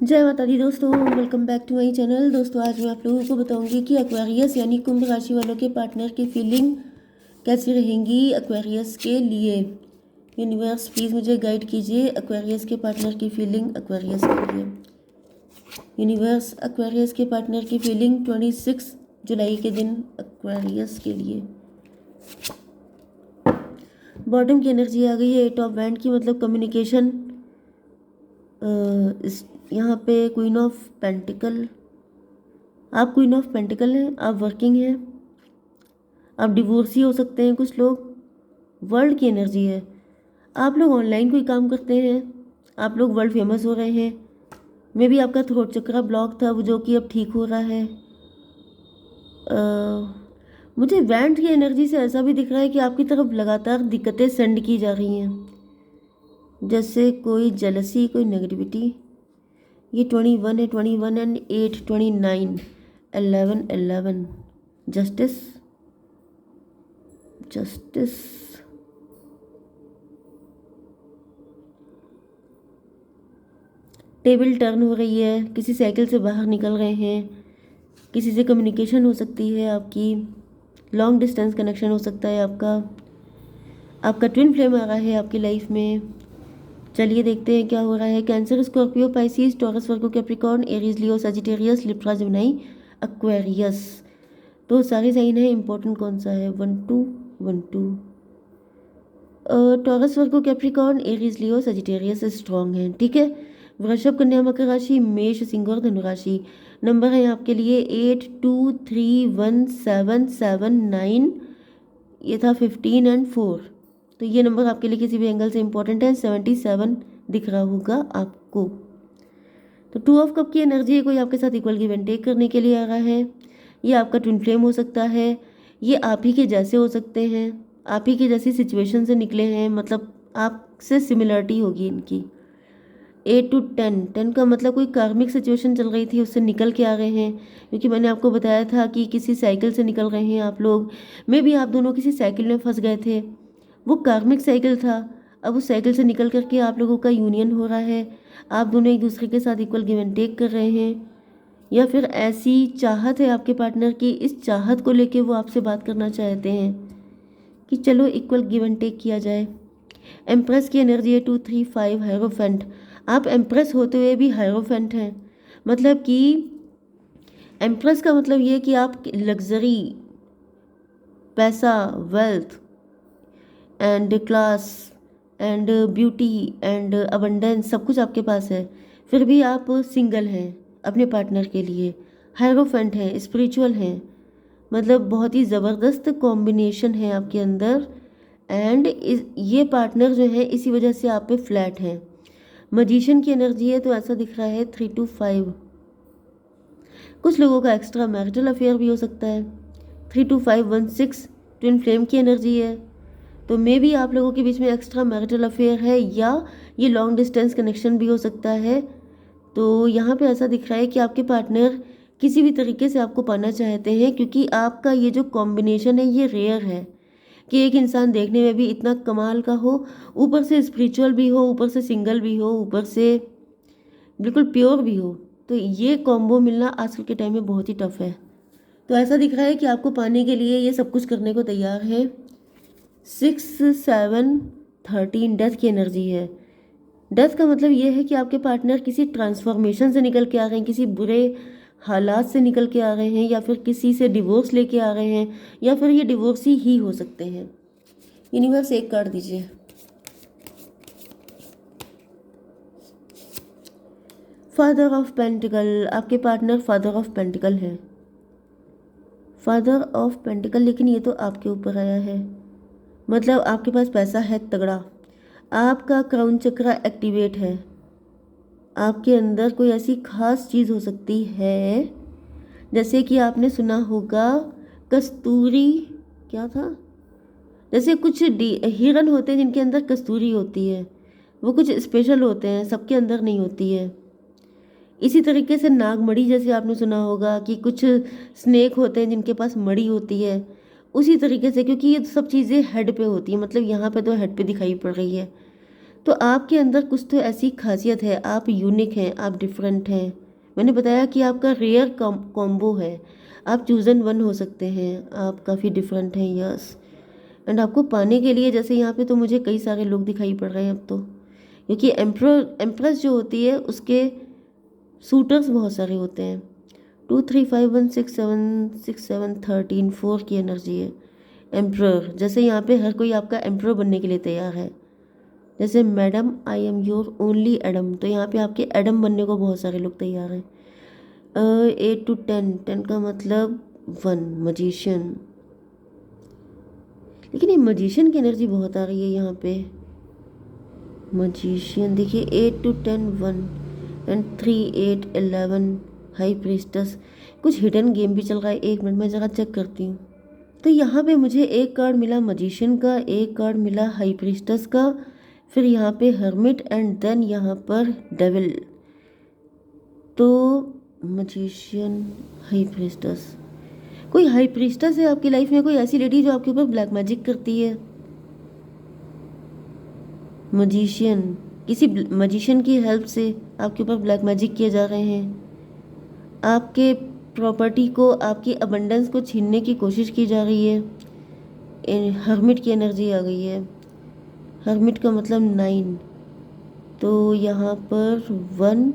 जय माता दी दोस्तों, welcome back to my channel. दोस्तों आज मैं आप लोगों को बताऊंगी कि एक्वेरियस यानी कुंभ राशि वालों के पार्टनर की फीलिंग कैसी रहेंगी एक्वेरियस के लिए। यूनिवर्स प्लीज़ मुझे गाइड कीजिए एक्वेरियस के पार्टनर की फीलिंग एक्वेरियस के लिए। यूनिवर्स एक्वेरियस के पार्टनर की फीलिंग 26 जुलाई के दिन एक्वेरियस के लिए। बॉटम की एनर्जी आ गई है 8 ऑफ वैंड की, मतलब कम्युनिकेशन। इस यहाँ पे क्वीन ऑफ पेंटिकल, आप क्वीन ऑफ पेंटिकल हैं, आप वर्किंग हैं, आप डिवोर्सी हो सकते हैं कुछ लोग। वर्ल्ड की एनर्जी है, आप लोग ऑनलाइन कोई काम करते हैं, आप लोग वर्ल्ड फेमस हो रहे हैं। मे बी आपका थ्रोट चक्रा ब्लॉक था वो जो कि अब ठीक हो रहा है। मुझे वैंड की एनर्जी से ऐसा भी दिख रहा है कि आपकी तरफ लगातार दिक्कतें सेंड की जा रही हैं, जैसे कोई जेलसी, कोई नेगेटिविटी। ये 21 है, 21 and 8, 29, 11, 11। Justice, justice. Table turn हो रही है, किसी साइकिल से बाहर निकल रहे हैं, किसी से कम्युनिकेशन हो सकती है आपकी, लॉन्ग डिस्टेंस कनेक्शन हो सकता है आपका ट्विन फ्लेम आ रहा है आपकी लाइफ में। चलिए देखते हैं क्या हो रहा है। कैंसर, स्कॉर्पियो, पाइसिस, टॉरस, वर्गो, कैप्रिकॉर्न, एरीज, लियो, सजिटेरियस, लिब्रा, जेमिनी, एक्वेरियस। तो सारे साइन है। इंपॉर्टेंट कौन सा है? 1 2 1 2। टॉरस, वर्गो, कैप्रिकॉर्न, एरीज, लियो, सजिटेरियस स्ट्रॉन्ग है, ठीक है। वृषभ, कन्या, मकर राशि, मेष, सिंह और धनु राशि। नंबर है आपके लिए 8 2 3 1 7 7 9, ये था 15 एंड 4। तो ये नंबर आपके लिए किसी भी एंगल से इंपॉर्टेंट है। 77 दिख रहा होगा आपको। तो 2 ऑफ कप की एनर्जी है, कोई आपके साथ इक्वल गिव एंड टेक करने के लिए आ रहा है। ये आपका ट्विन फ्लेम हो सकता है, ये आप ही के जैसे हो सकते हैं, आप ही की जैसी सिचुएशन से निकले हैं, मतलब आपसे सिमिलरिटी होगी इनकी। 8 to 10, 10 का मतलब कोई कार्मिक सिचुएशन चल रही थी उससे निकल के आ रहे हैं, क्योंकि मैंने आपको बताया था कि किसी साइकिल से निकल रहे हैं आप लोग। मे भी आप दोनों किसी साइकिल में फंस गए थे, वो कार्मिक साइकिल था। अब उस साइकिल से निकल करके आप लोगों का यूनियन हो रहा है, आप दोनों एक दूसरे के साथ इक्वल गिव एंड टेक कर रहे हैं, या फिर ऐसी चाहत है आपके पार्टनर की, इस चाहत को लेके वो आपसे बात करना चाहते हैं कि चलो इक्वल गिव एंड टेक किया जाए। एम्प्रेस की एनर्जी है 2 3 5, हायरोफेंट। आप एम्प्रेस होते हुए भी हायरोफेंट हैं, मतलब कि एम्प्रेस का मतलब ये है कि आप लग्जरी, पैसा, wealth and class and beauty and abundance सब कुछ आपके पास है, फिर भी आप सिंगल हैं अपने पार्टनर के लिए। हायरोफेंट हैं, स्पिरिचुअल हैं, मतलब बहुत ही ज़बरदस्त कॉम्बिनेशन है आपके अंदर। एंड ये पार्टनर जो है इसी वजह से आप पे फ्लैट हैं। मजिशियन की एनर्जी है, तो ऐसा दिख रहा है 3 to 5। कुछ लोगों का एक्स्ट्रा मैरिटल अफेयर भी हो सकता है। 3 to 5 1 6 ट्विन फ्लेम की एनर्जी है, तो मे भी आप लोगों के बीच में एक्स्ट्रा मैरिटल अफेयर है, या ये लॉन्ग डिस्टेंस कनेक्शन भी हो सकता है। तो यहाँ पे ऐसा दिख रहा है कि आपके पार्टनर किसी भी तरीके से आपको पाना चाहते हैं, क्योंकि आपका ये जो कॉम्बिनेशन है ये रेयर है कि एक इंसान देखने में भी इतना कमाल का हो, ऊपर से स्पिरिचुअल भी हो, ऊपर से सिंगल भी हो, ऊपर से बिल्कुल प्योर भी हो। तो ये कॉम्बो मिलना आजकल के टाइम में बहुत ही टफ है। तो ऐसा दिख रहा है कि आपको पाने के लिए ये सब कुछ करने को तैयार है। 6 7 13 डेथ की एनर्जी है। डेथ का मतलब ये है कि आपके पार्टनर किसी ट्रांसफॉर्मेशन से निकल के आ रहे हैं, किसी बुरे हालात से निकल के आ रहे हैं, या फिर किसी से डिवोर्स लेके आ रहे हैं, या फिर ये डिवोर्सी ही हो सकते हैं। यूनिवर्स एक कार्ड दीजिए। फादर ऑफ पेंटिकल, आपके पार्टनर फादर ऑफ पेंटिकल है। फादर ऑफ पेंटिकल, लेकिन ये तो आपके ऊपर आया है, मतलब आपके पास पैसा है तगड़ा, आपका क्राउन चक्रा एक्टिवेट है, आपके अंदर कोई ऐसी खास चीज़ हो सकती है, जैसे कि आपने सुना होगा कस्तूरी, क्या था, जैसे कुछ हिरन होते हैं जिनके अंदर कस्तूरी होती है, वो कुछ स्पेशल होते हैं, सबके अंदर नहीं होती है। इसी तरीके से नागमणि, जैसे आपने सुना होगा कि कुछ स्नेक होते हैं जिनके पास मणि होती है, उसी तरीके से, क्योंकि ये सब चीज़ें हेड पे होती है, मतलब यहाँ पे तो हेड पे दिखाई पड़ रही है। तो आपके अंदर कुछ तो ऐसी खासियत है, आप यूनिक हैं, आप डिफरेंट हैं। मैंने बताया कि आपका रेयर कॉम्बो है, आप चूजन वन हो सकते हैं, आप काफ़ी डिफरेंट हैं, यस। एंड आपको पाने के लिए जैसे यहाँ पे तो मुझे कई सारे लोग दिखाई पड़ रहे हैं अब तो, क्योंकि एम्प्रेस जो होती है उसके सूटर्स बहुत सारे होते हैं। 2 3 5 1 6 7 6 7 13 4 की एनर्जी है। एम्प्रर, जैसे यहाँ पे हर कोई आपका एम्प्रर बनने के लिए तैयार है। जैसे madam I am your only Adam, तो यहाँ पे आपके एडम बनने को बहुत सारे लोग तैयार हैं। 8 to 10, 10 का मतलब 1 मजिशियन, लेकिन ये मजिशियन की एनर्जी बहुत आ रही है यहाँ पे। मजिशियन देखिए 8 to 10 1 एंड 3 8 11 हाई प्रीस्टस। कुछ हिडन गेम भी चल रहा है, 1 मिनट में ज़रा चेक करती हूँ। तो यहाँ पे मुझे एक कार्ड मिला मजिशियन का, एक कार्ड मिला हाई प्रीस्टस का, फिर यहाँ पे हर्मिट एंड देन यहाँ पर डेविल। तो मजिशियन, हाई प्रीस्टस, कोई हाई प्रीस्टस है आपकी लाइफ में, कोई ऐसी लेडी जो आपके ऊपर ब्लैक मैजिक करती है। मजिशियन, किसी मजिशियन की हेल्प से आपके ऊपर ब्लैक मैजिक किए जा रहे हैं, आपके प्रॉपर्टी को, आपकी अबंडेंस को छीनने की कोशिश की जा रही है। हर्मिट की एनर्जी आ गई है। हर्मिट का मतलब 9, तो यहाँ पर 1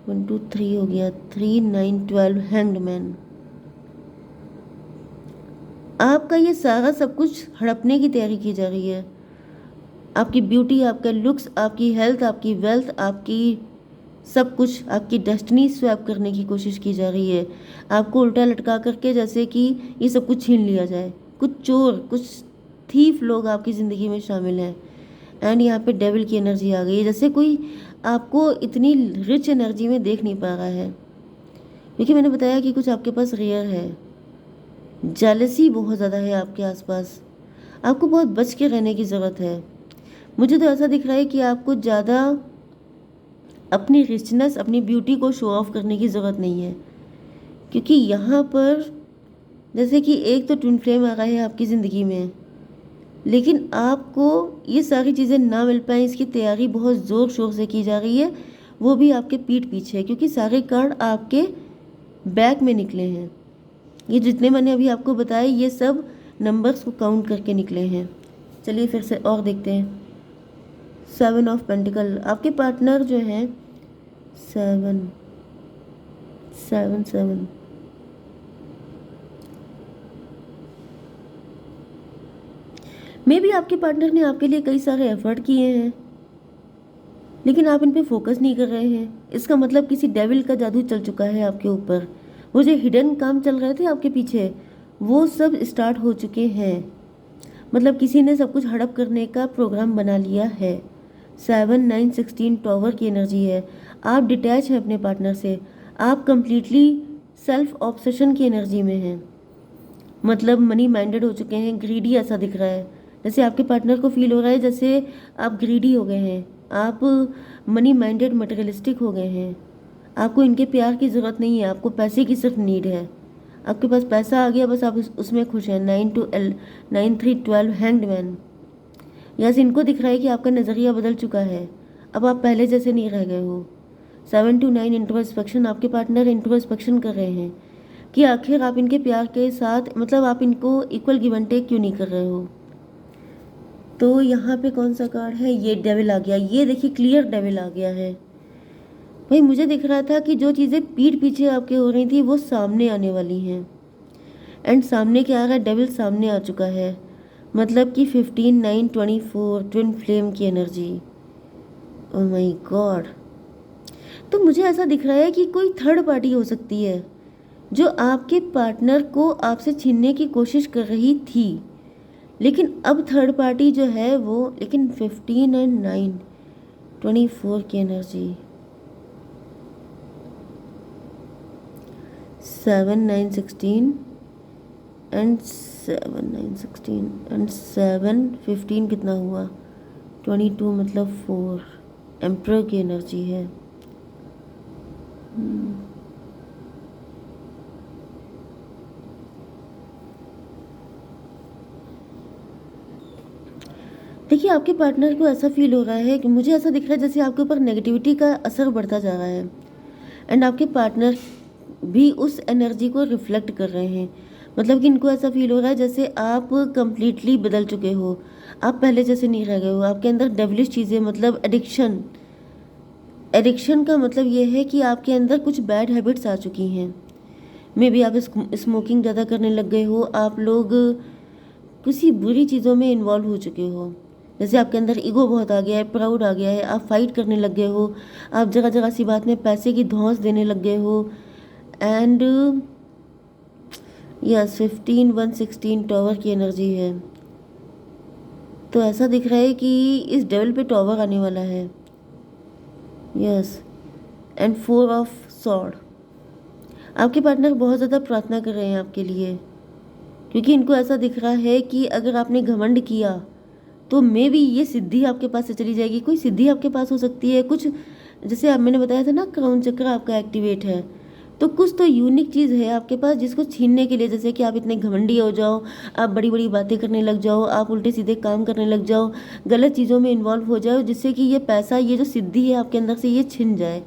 1 2 3 हो गया, 3 9 12 हैंग्ड मैन। आपका ये सारा सब कुछ हड़पने की तैयारी की जा रही है। आपकी ब्यूटी, आपका लुक्स, आपकी हेल्थ, आपकी वेल्थ, आपकी सब कुछ, आपकी डेस्टिनी स्वैप करने की कोशिश की जा रही है। आपको उल्टा लटका करके जैसे कि ये सब कुछ छीन लिया जाए। कुछ चोर, कुछ थीफ लोग आपकी ज़िंदगी में शामिल हैं। एंड यहाँ पे डेविल की एनर्जी आ गई है, जैसे कोई आपको इतनी रिच एनर्जी में देख नहीं पा रहा है, क्योंकि मैंने बताया कि कुछ आपके पास रेयर है। जेलसी बहुत ज़्यादा है आपके आसपास, आपको बहुत बच के रहने की ज़रूरत है। मुझे तो ऐसा दिख रहा है कि आपको ज़्यादा अपनी रिचनेस, अपनी ब्यूटी को शो ऑफ करने की ज़रूरत नहीं है, क्योंकि यहाँ पर जैसे कि एक तो ट्विन फ्लेम आ रहा है आपकी ज़िंदगी में, लेकिन आपको ये सारी चीज़ें ना मिल पाएँ इसकी तैयारी बहुत ज़ोर शोर से की जा रही है, वो भी आपके पीठ पीछे, क्योंकि सारे कार्ड आपके बैक में निकले हैं। ये जितने मैंने अभी आपको बताए ये सब नंबर्स को काउंट करके निकले हैं। चलिए फिर से और देखते हैं। 7 ऑफ पेंटिकल, आपके पार्टनर जो हैं 7 7 7, मे भी आपके पार्टनर ने आपके लिए कई सारे एफर्ट किए हैं, लेकिन आप इन पे फोकस नहीं कर रहे हैं। इसका मतलब किसी डेविल का जादू चल चुका है आपके ऊपर। वो जो हिडन काम चल रहे थे आपके पीछे, वो सब स्टार्ट हो चुके हैं। मतलब किसी ने सब कुछ हड़प करने का प्रोग्राम बना लिया है। 7 9 16 टॉवर की एनर्जी है। आप डिटैच हैं अपने पार्टनर से, आप कंप्लीटली सेल्फ ऑब्सेशन की एनर्जी में हैं। मतलब मनी माइंडेड हो चुके हैं, ग्रीडी ऐसा दिख रहा है। जैसे आपके पार्टनर को फील हो रहा है जैसे आप ग्रीडी हो गए हैं, आप मनी माइंडेड मटेरियलिस्टिक हो गए हैं। आपको इनके प्यार की ज़रूरत नहीं है, आपको पैसे की सिर्फ नीड है। आपके पास पैसा आ गया, बस आप उसमें खुश हैं। 9 3 12 हैंग्ड मैन। यहाँ से इनको दिख रहा है कि आपका नज़रिया बदल चुका है, अब आप पहले जैसे नहीं रह गए हो। 7 to 9 इंट्रोस्पेक्शन, आपके पार्टनर इंट्रोस्पेक्शन कर रहे हैं कि आखिर आप इनके प्यार के साथ, मतलब आप इनको इक्वल गिव एंड टेक क्यों नहीं कर रहे हो। तो यहाँ पे कौन सा कार्ड है, ये डेविल आ गया। ये देखिए क्लियर डेविल आ गया है। भाई मुझे दिख रहा था कि जो चीज़ें पीठ पीछे आपके हो रही थी वो सामने आने वाली हैं, एंड सामने क्या आ रहा है, डेविल सामने आ चुका है। मतलब कि 15 9 24 ट्विन फ्लेम की एनर्जी। Oh my God. तो मुझे ऐसा दिख रहा है कि कोई थर्ड पार्टी हो सकती है जो आपके पार्टनर को आपसे छीनने की कोशिश कर रही थी, लेकिन अब थर्ड पार्टी जो है वो, लेकिन 15 एंड 9 24 की एनर्जी। 7 9 16 एंड 7 9 16 एंड 7 15 कितना हुआ, 22 मतलब 4। एम्प्रर की एनर्जी है। देखिए, आपके पार्टनर को ऐसा फ़ील हो रहा है कि मुझे ऐसा दिख रहा है जैसे आपके ऊपर नेगेटिविटी का असर बढ़ता जा रहा है, एंड आपके पार्टनर भी उस एनर्जी को रिफ्लेक्ट कर रहे हैं। मतलब कि इनको ऐसा फ़ील हो रहा है जैसे आप कंप्लीटली बदल चुके हो, आप पहले जैसे नहीं रह गए हो। आपके अंदर डेविलिश चीज़ें, मतलब एडिक्शन, एडिक्शन का मतलब ये है कि आपके अंदर कुछ बैड हैबिट्स आ चुकी हैं। मे बी आप स्मोकिंग ज़्यादा करने लग गए हो, आप लोग किसी बुरी चीज़ों में इन्वॉल्व हो चुके हो। जैसे आपके अंदर ईगो बहुत आ गया है, प्राउड आ गया है, आप फाइट करने लग गए हो, आप जगह जगह सी बात में पैसे की धौंस देने लग गए हो। एंड यस, 15 1 16 टॉवर की एनर्जी है। तो ऐसा दिख रहा है कि इस डेविल पे टॉवर आने वाला है। Yes, and 4 of sword. आपके पार्टनर बहुत ज़्यादा प्रार्थना कर रहे हैं आपके लिए, क्योंकि इनको ऐसा दिख रहा है कि अगर आपने घमंड किया तो मे बी ये सिद्धि आपके पास से चली जाएगी। कोई सिद्धि आपके पास हो सकती है, कुछ जैसे आप, मैंने बताया था ना, क्राउन चक्र आपका एक्टिवेट है, तो कुछ तो यूनिक चीज़ है आपके पास जिसको छीनने के लिए, जैसे कि आप इतने घमंडी हो जाओ, आप बड़ी बड़ी बातें करने लग जाओ, आप उल्टे सीधे काम करने लग जाओ, गलत चीज़ों में इन्वॉल्व हो जाओ, जिससे कि ये पैसा, ये जो सिद्धि है आपके अंदर से, ये छिन जाए,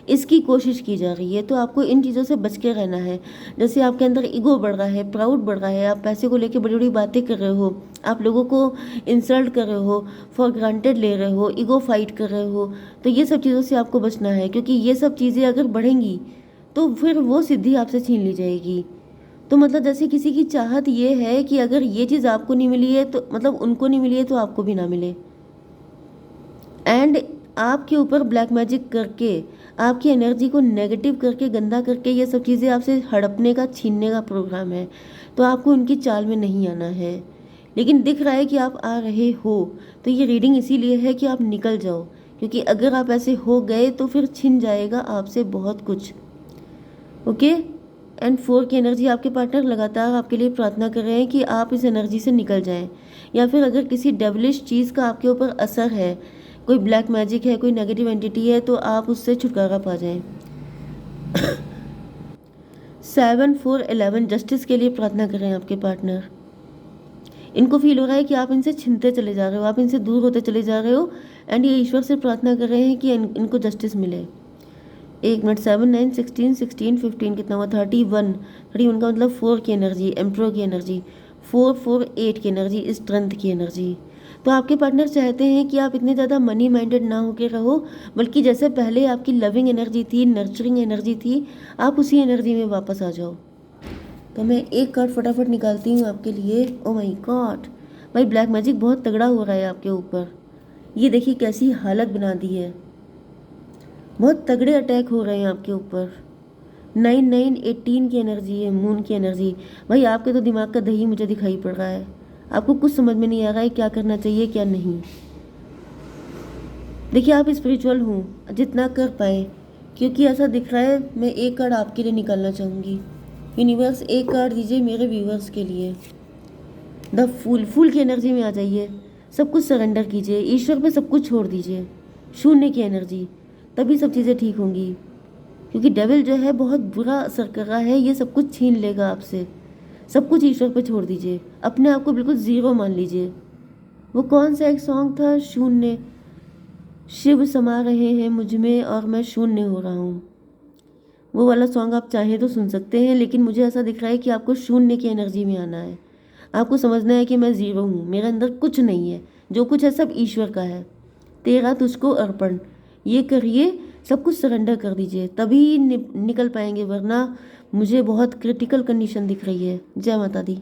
इसकी कोशिश की जा रही है। तो आपको इन चीज़ों से बच के रहना है। जैसे आपके अंदर ईगो बढ़ रहा है, प्राउड बढ़ रहा है, आप पैसे को लेकर बड़ी बड़ी बातें कर रहे हो, आप लोगों को इंसल्ट कर रहे हो, फॉर ग्रांटेड ले रहे हो, ईगो फाइट कर रहे हो, तो ये सब चीज़ों से आपको बचना है, क्योंकि ये सब चीज़ें अगर बढ़ेंगी तो फिर वो सिद्धि आपसे छीन ली जाएगी। तो मतलब जैसे किसी की चाहत ये है कि अगर ये चीज़ आपको नहीं मिली है, तो मतलब उनको नहीं मिली है, तो आपको भी ना मिले। एंड आपके ऊपर ब्लैक मैजिक करके, आपकी एनर्जी को नेगेटिव करके, गंदा करके, ये सब चीज़ें आपसे हड़पने का, छीनने का प्रोग्राम है। तो आपको उनकी चाल में नहीं आना है, लेकिन दिख रहा है कि आप आ रहे हो। तो ये रीडिंग इसीलिए है कि आप निकल जाओ, क्योंकि अगर आप ऐसे हो गए तो फिर छिन जाएगा आपसे बहुत कुछ। ओके, एंड 4 की एनर्जी, आपके पार्टनर लगातार आपके लिए प्रार्थना कर रहे हैं कि आप इस एनर्जी से निकल जाएं, या फिर अगर किसी डेविलिश चीज़ का आपके ऊपर असर है, कोई ब्लैक मैजिक है, कोई नेगेटिव एंटिटी है, तो आप उससे छुटकारा पा जाएं। 7 4 11 जस्टिस के लिए प्रार्थना कर रहे हैं आपके पार्टनर। इनको फील हो रहा है कि आप इनसे छिनते चले जा रहे हो, आप इनसे दूर होते चले जा रहे हो, एंड ये ईश्वर से प्रार्थना कर रहे हैं कि इनको जस्टिस मिले। 1 मिनट, 7 9 16 16 15 कितना हुआ, 31 31 का मतलब 4 की एनर्जी, एम्प्रो की एनर्जी, 4 4 8 की एनर्जी, स्ट्रेंथ की एनर्जी। तो आपके पार्टनर चाहते हैं कि आप इतने ज़्यादा मनी माइंडेड ना होकर रहो, बल्कि जैसे पहले आपकी लविंग एनर्जी थी, नर्चरिंग एनर्जी थी, आप उसी एनर्जी में वापस आ जाओ। तो मैं एक कार्ड फटाफट निकालती हूँ आपके लिए। ओ माय गॉड, भाई ब्लैक मैजिक बहुत तगड़ा हो रहा है आपके ऊपर। ये देखिए कैसी हालत बना दी है, बहुत तगड़े अटैक हो रहे हैं आपके ऊपर। 9 9 18 की एनर्जी है, मून की एनर्जी। भाई आपके तो दिमाग का दही मुझे दिखाई पड़ रहा है, आपको कुछ समझ में नहीं आ रहा है क्या करना चाहिए क्या नहीं। देखिए, आप स्पिरिचुअल हूँ जितना कर पाए, क्योंकि ऐसा दिख रहा है। मैं एक कार्ड आपके लिए निकालना चाहूँगी। यूनिवर्स, एक कार्ड दीजिए मेरे व्यूवर्स के लिए। द फूल, फूल की एनर्जी में आ जाइए, सब कुछ सरेंडर कीजिए, ईश्वर पे सब कुछ छोड़ दीजिए। शून्य की एनर्जी, तभी सब चीज़ें ठीक होंगी, क्योंकि डेविल जो है बहुत बुरा असर कर रहा है, ये सब कुछ छीन लेगा आपसे। सब कुछ ईश्वर पे छोड़ दीजिए, अपने आप को बिल्कुल ज़ीरो मान लीजिए। वो कौन सा एक सॉन्ग था, शून्य, शिव समा रहे हैं मुझ में और मैं शून्य हो रहा हूँ, वो वाला सॉन्ग आप चाहें तो सुन सकते हैं। लेकिन मुझे ऐसा दिख रहा है कि आपको शून्य की एनर्जी में आना है, आपको समझना है कि मैं ज़ीरो हूँ, मेरे अंदर कुछ नहीं है, जो कुछ है सब ईश्वर का है, तेरा तुझको अर्पण। ये करिए, सब कुछ सरेंडर कर दीजिए, तभी निकल पाएंगे, वरना मुझे बहुत क्रिटिकल कंडीशन दिख रही है। जय माता दी।